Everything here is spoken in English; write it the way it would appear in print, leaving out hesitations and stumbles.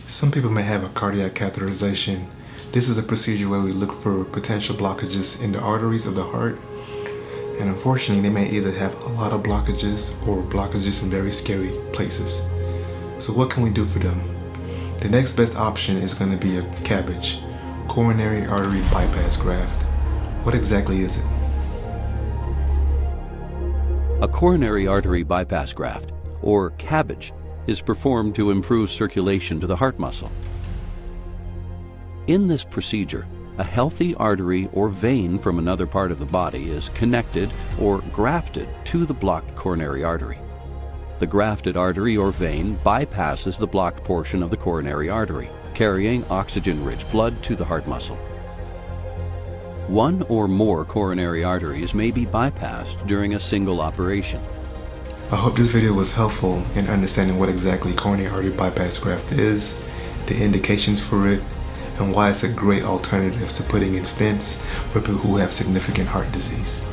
Some people may have a cardiac catheterization. This is a procedure where we look for potential blockages in the arteries of the heart. And unfortunately, they may either have a lot of blockages or blockages in very scary places. So what can we do for them? The next best option is going to be a CABG, coronary artery bypass graft. What exactly is it? A coronary artery bypass graft, or CABG, is performed to improve circulation to the heart muscle. In this procedure, a healthy artery or vein from another part of the body is connected or grafted to the blocked coronary artery. The grafted artery or vein bypasses the blocked portion of the coronary artery, carrying oxygen-rich blood to the heart muscle. One or more coronary arteries may be bypassed during a single operation. I hope this video was helpful in understanding what exactly coronary artery bypass graft is, the indications for it, and why it's a great alternative to putting in stents for people who have significant heart disease.